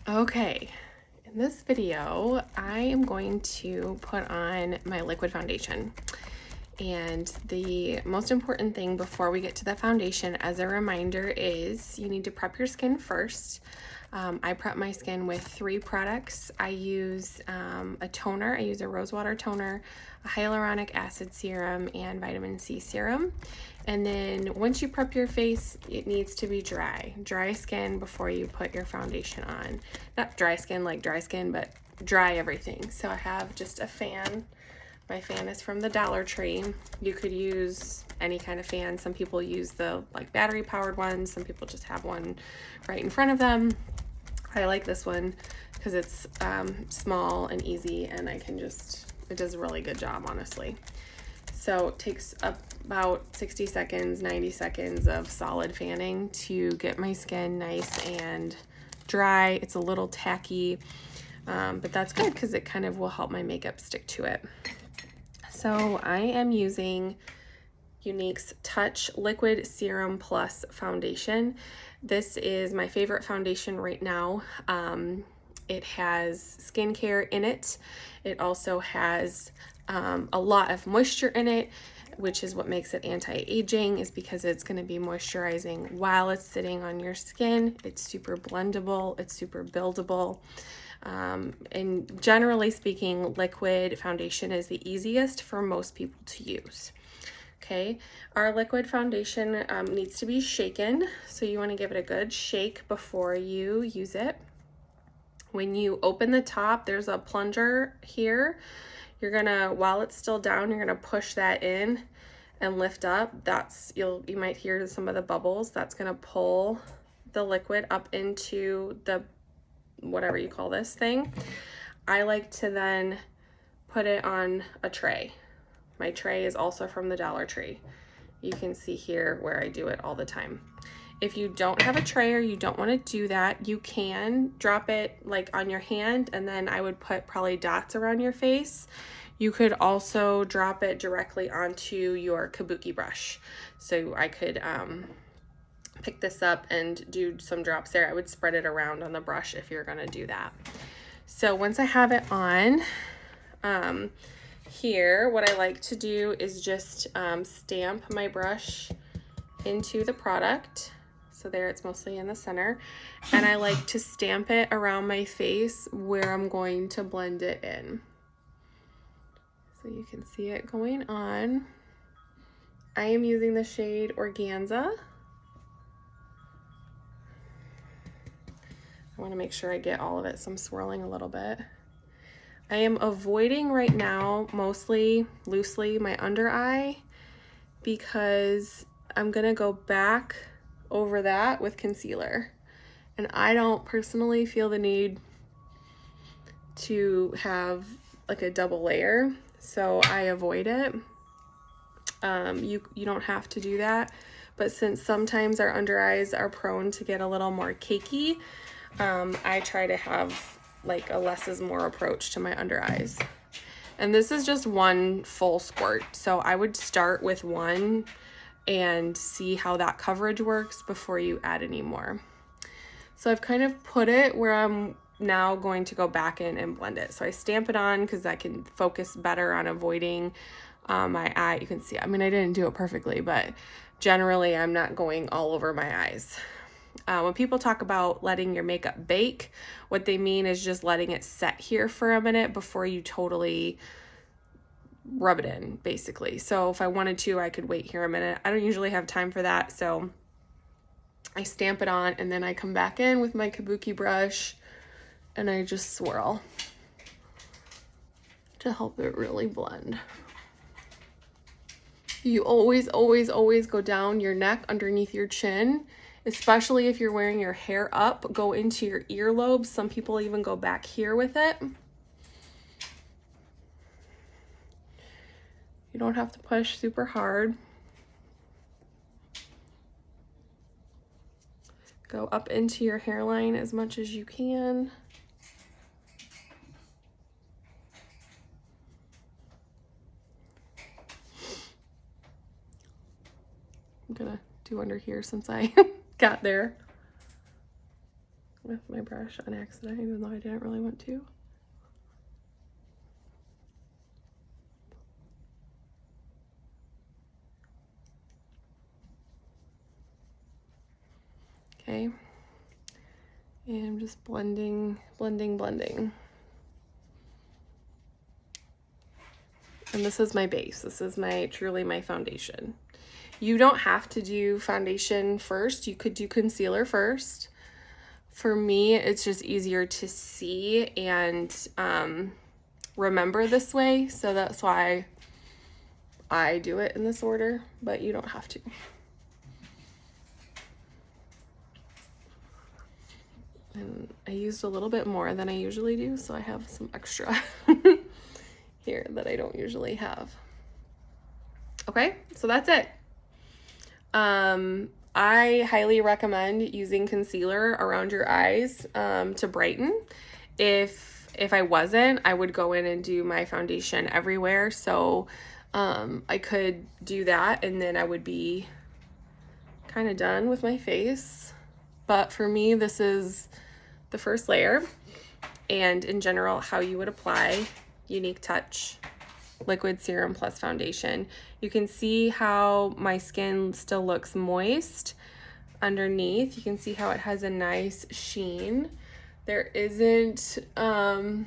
Okay, in this video, I am going to put on my liquid foundation. And the most important thing before we get to the foundation, as a reminder, is you need to prep your skin first. I prep my skin with 3 products. I use a toner. I use a rosewater toner, a hyaluronic acid serum, and vitamin C serum. And then once you prep your face, it needs to be dry. Dry skin before you put your foundation on. Not dry skin like dry skin, but dry everything. So I have just a fan. My fan is from the Dollar Tree. You could use any kind of fan. Some people use the battery powered ones. Some people just have one right in front of them. I like this one because it's small and easy, and it does a really good job, honestly. So it takes about 60 seconds, 90 seconds of solid fanning to get my skin nice and dry. It's a little tacky, but that's good because it kind of will help my makeup stick to it. So I am using Younique's Touch Liquid Serum Plus Foundation. This is my favorite foundation right now. It has skincare in it. It also has a lot of moisture in it, which is what makes it anti-aging, is because it's going to be moisturizing while it's sitting on your skin. It's super blendable. It's super buildable. And generally speaking, liquid foundation is the easiest for most people to use. Okay, our liquid foundation needs to be shaken, so you want to give it a good shake before you use it. When you open the top, there's a plunger here. You're gonna, while it's still down, you're gonna push that in and lift up. You might hear some of the bubbles. That's gonna pull the liquid up into the whatever you call this thing. I like to then put it on a tray. My tray is also from the Dollar Tree. You can see here where I do it all the time. If you don't have a tray or you don't want to do that, you can drop it on your hand, and then I would put probably dots around your face. You could also drop it directly onto your kabuki brush. So I could pick this up and do some drops there. I would spread it around on the brush if you're gonna do that. So once I have it on, here, what I like to do is just stamp my brush into the product. So there, it's mostly in the center. And I like to stamp it around my face where I'm going to blend it in. So you can see it going on. I am using the shade Organza. I want to make sure I get all of it, so I'm swirling a little bit. I am avoiding right now, mostly loosely, my under eye, because I'm gonna go back over that with concealer. And I don't personally feel the need to have a double layer, so I avoid it. You don't have to do that, but since sometimes our under eyes are prone to get a little more cakey, I try to have a less is more approach to my under eyes. And this is just one full squirt, so I would start with one and see how that coverage works before you add any more. So I've kind of put it where I'm now going to go back in and blend it. So I stamp it on because I can focus better on avoiding my eye. You can see, I didn't do it perfectly, but generally I'm not going all over my eyes. When people talk about letting your makeup bake, what they mean is just letting it set here for a minute before you totally rub it in, basically. So if I wanted to, I could wait here a minute. I don't usually have time for that, so I stamp it on and then I come back in with my kabuki brush and I just swirl to help it really blend. You always, always, always go down your neck underneath your chin, especially if you're wearing your hair up. Go into your earlobes. Some people even go back here with it. You don't have to push super hard. Go up into your hairline as much as you can. I'm gonna do under here since I got there. with my brush on accident, even though I didn't really want to. Okay, and I'm just blending. And this is my base. This is truly my foundation. You don't have to do foundation first. You could do concealer first. For me, it's just easier to see and remember this way, so that's why I do it in this order, but you don't have to. And I used a little bit more than I usually do, so I have some extra here that I don't usually have. Okay, so that's it. I highly recommend using concealer around your eyes to brighten. If I wasn't, I would go in and do my foundation everywhere. So I could do that, and then I would be kind of done with my face. But for me, this is the first layer, and in general, how you would apply Unique Touch liquid serum plus foundation. You can see how my skin still looks moist underneath. You can see how it has a nice sheen. There isn't a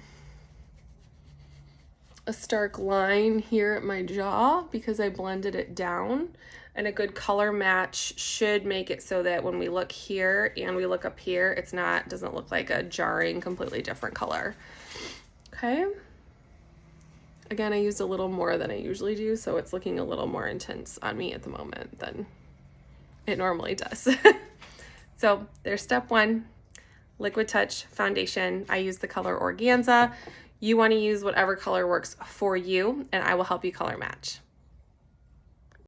stark line here at my jaw because I blended it down, and a good color match should make it so that when we look here and we look up here, doesn't look like a jarring, completely different color. Okay. Again, I used a little more than I usually do, so it's looking a little more intense on me at the moment than it normally does. So there's step one, Liquid Touch foundation. I use the color Organza. You want to use whatever color works for you, and I will help you color match.